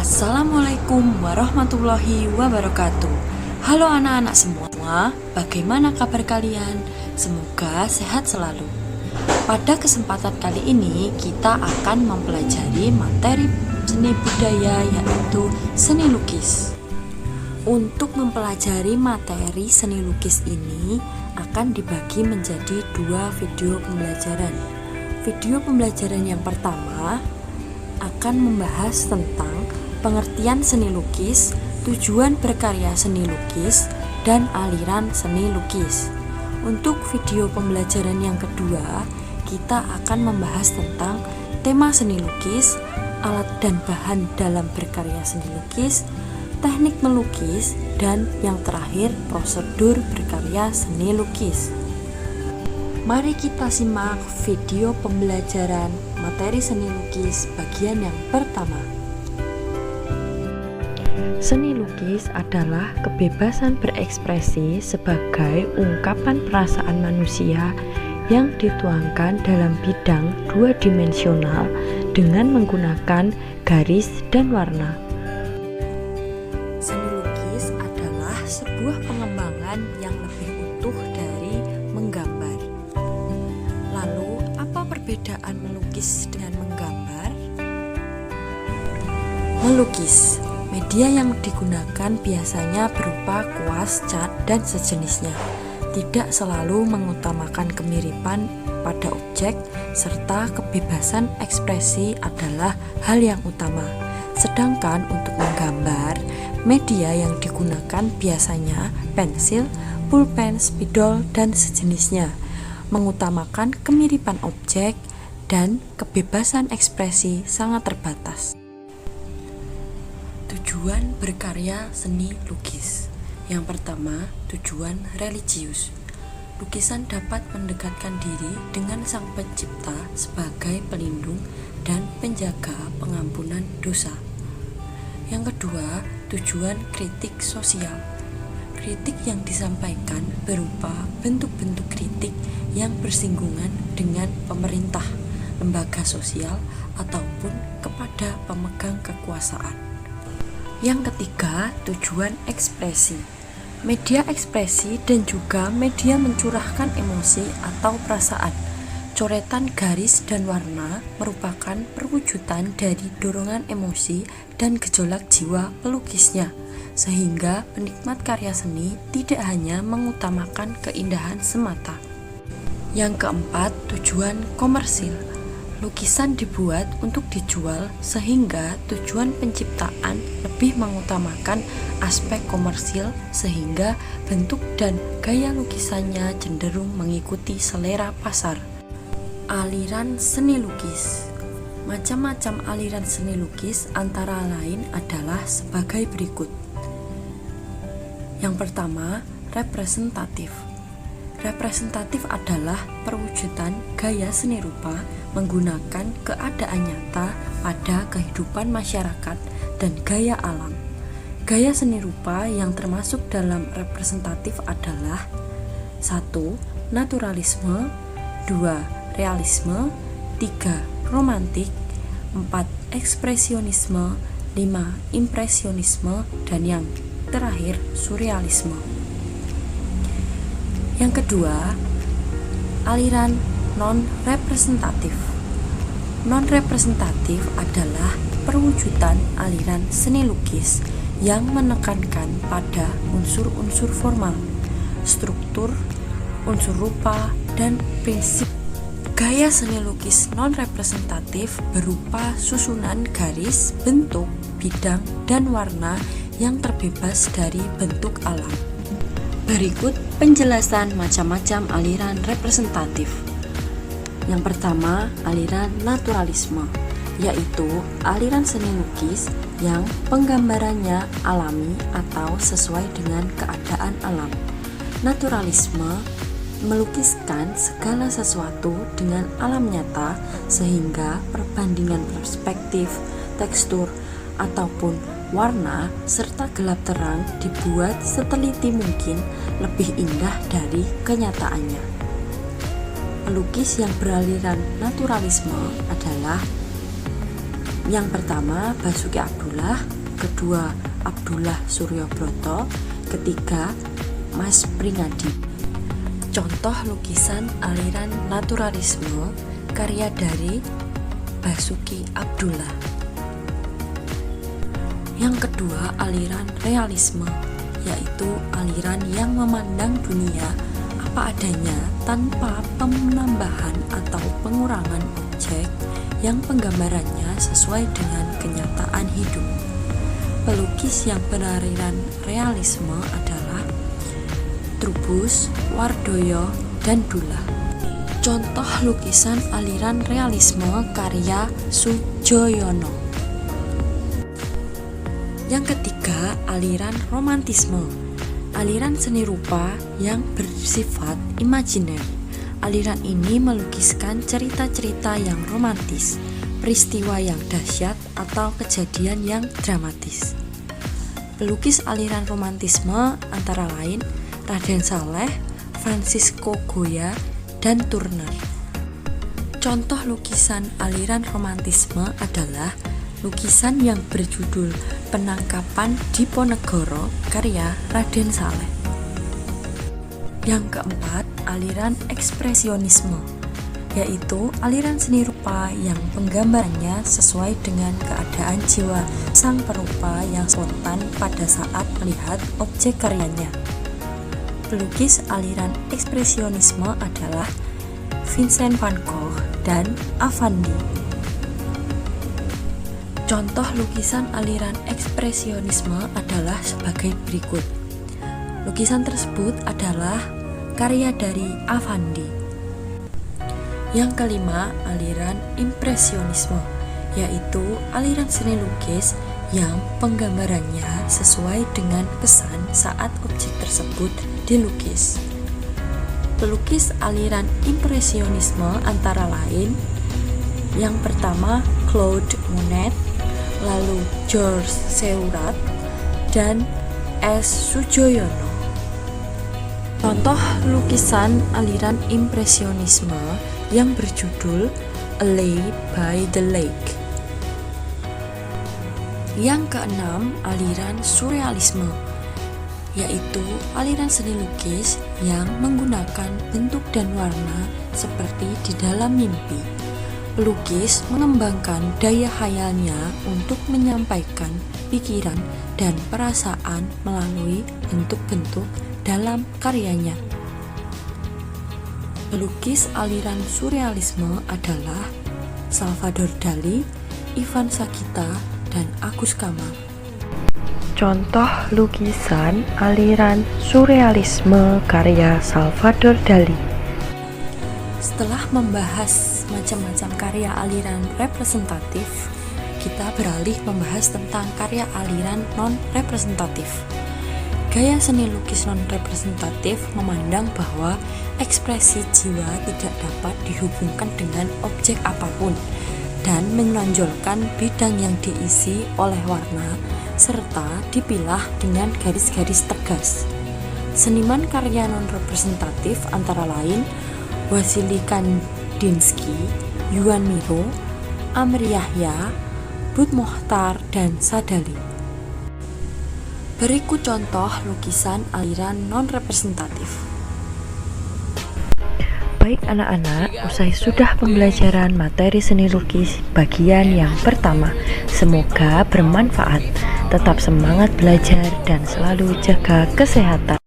Assalamualaikum warahmatullahi wabarakatuh. Halo anak-anak semua, bagaimana kabar kalian? Semoga sehat selalu. Pada kesempatan kali ini kita akan mempelajari materi seni budaya, yaitu seni lukis. Untuk mempelajari materi seni lukis ini akan dibagi menjadi dua video pembelajaran. Video pembelajaran yang pertama akan membahas tentang pengertian seni lukis, tujuan berkarya seni lukis, dan aliran seni lukis. Untuk video pembelajaran yang kedua, kita akan membahas tentang tema seni lukis, alat dan bahan dalam berkarya seni lukis, teknik melukis, dan yang terakhir prosedur berkarya seni lukis. Mari kita simak video pembelajaran materi seni lukis bagian yang pertama. Seni lukis adalah kebebasan berekspresi sebagai ungkapan perasaan manusia yang dituangkan dalam bidang dua dimensional dengan menggunakan garis dan warna. Seni lukis adalah sebuah pengembangan yang lebih utuh dari menggambar. Lalu, apa perbedaan melukis dengan menggambar? Melukis, media yang digunakan biasanya berupa kuas, cat, dan sejenisnya. Tidak selalu mengutamakan kemiripan pada objek, serta kebebasan ekspresi adalah hal yang utama. Sedangkan untuk menggambar, media yang digunakan biasanya pensil, pulpen, spidol, dan sejenisnya, mengutamakan kemiripan objek dan kebebasan ekspresi sangat terbatas. Tujuan berkarya seni lukis. Yang pertama, tujuan religius. Lukisan dapat mendekatkan diri dengan Sang Pencipta sebagai pelindung dan penjaga pengampunan dosa. Yang kedua, tujuan kritik sosial. Kritik yang disampaikan berupa bentuk-bentuk kritik yang bersinggungan dengan pemerintah, lembaga sosial, ataupun kepada pemegang kekuasaan. Yang ketiga, tujuan ekspresi. Media ekspresi dan juga media mencurahkan emosi atau perasaan. Coretan garis dan warna merupakan perwujudan dari dorongan emosi dan gejolak jiwa pelukisnya, sehingga penikmat karya seni tidak hanya mengutamakan keindahan semata. Yang keempat, tujuan komersil. Lukisan dibuat untuk dijual sehingga tujuan penciptaan lebih mengutamakan aspek komersil sehingga bentuk dan gaya lukisannya cenderung mengikuti selera pasar. Aliran seni lukis. Macam-macam aliran seni lukis antara lain adalah sebagai berikut. Yang pertama, representatif. Representatif adalah perwujudan gaya seni rupa menggunakan keadaan nyata pada kehidupan masyarakat dan gaya alam. Gaya seni rupa yang termasuk dalam representatif adalah 1. Naturalisme, 2. Realisme, 3. Romantik, 4. Ekspresionisme, 5. Impresionisme, dan yang terakhir surrealisme. Yang kedua, aliran non-representatif. Non-representatif adalah perwujudan aliran seni lukis yang menekankan pada unsur-unsur formal, struktur, unsur rupa, dan prinsip. Gaya seni lukis non-representatif berupa susunan garis, bentuk, bidang, dan warna yang terbebas dari bentuk alam. Berikut penjelasan macam-macam aliran representatif. Yang pertama, aliran naturalisme, yaitu aliran seni lukis yang penggambarannya alami atau sesuai dengan keadaan alam. Naturalisme melukiskan segala sesuatu dengan alam nyata sehingga perbandingan perspektif, tekstur, ataupun warna serta gelap terang dibuat seteliti mungkin lebih indah dari kenyataannya. Pelukis yang beraliran naturalisme adalah Yang pertama Basuki Abdullah, kedua Abdullah Suryobroto, ketiga Mas Pringadi. Contoh lukisan aliran naturalisme karya dari Basuki Abdullah. Yang kedua aliran realisme, yaitu aliran yang memandang dunia apa adanya tanpa penambahan atau pengurangan objek yang penggambarannya sesuai dengan kenyataan hidup. Pelukis yang beraliran realisme adalah Trubus, Wardoyo, dan Dullah. Contoh lukisan aliran realisme karya Sujoyono. Yang ketiga, aliran romantisme, aliran seni rupa yang bersifat imajiner. Aliran ini melukiskan cerita-cerita yang romantis, peristiwa yang dahsyat, atau kejadian yang dramatis. Pelukis aliran romantisme antara lain Raden Saleh, Francisco Goya, dan Turner. Contoh lukisan aliran romantisme adalah lukisan yang berjudul Penangkapan Diponegoro karya Raden Saleh. Yang keempat, aliran ekspresionisme, yaitu aliran seni rupa yang penggambarannya sesuai dengan keadaan jiwa sang perupa yang spontan pada saat melihat objek karyanya. Pelukis aliran ekspresionisme adalah Vincent van Gogh dan Affandi. Contoh lukisan aliran ekspresionisme adalah sebagai berikut. Lukisan tersebut adalah karya dari Affandi. Yang kelima, aliran impresionisme, yaitu aliran seni lukis yang penggambarannya sesuai dengan pesan saat objek tersebut dilukis. Pelukis aliran impresionisme antara lain yang pertama Claude Monet, lalu Georges Seurat, dan S. Sujoyono. Contoh lukisan aliran impresionisme yang berjudul Alley by the Lake. Yang keenam, aliran surrealisme, yaitu aliran seni lukis yang menggunakan bentuk dan warna seperti di dalam mimpi. Pelukis mengembangkan daya khayalnya untuk menyampaikan pikiran dan perasaan melalui bentuk-bentuk dalam karyanya. Pelukis aliran surrealisme adalah Salvador Dali, Ivan Sagita, dan Agus Kamal. Contoh lukisan aliran surrealisme karya Salvador Dali. Setelah membahas macam-macam karya aliran representatif, kita beralih membahas tentang karya aliran non-representatif. Gaya seni lukis non-representatif memandang bahwa ekspresi jiwa tidak dapat dihubungkan dengan objek apapun dan menonjolkan bidang yang diisi oleh warna serta dipilah dengan garis-garis tegas. Seniman karya non-representatif antara lain Wassily Kandinsky, Yuan Miro, Amir Yahya, Bud Mokhtar, dan Sadali. Berikut contoh lukisan aliran non-representatif. Baik anak-anak, usai sudah pembelajaran materi seni lukis bagian yang pertama. Semoga bermanfaat. Tetap semangat belajar dan selalu jaga kesehatan.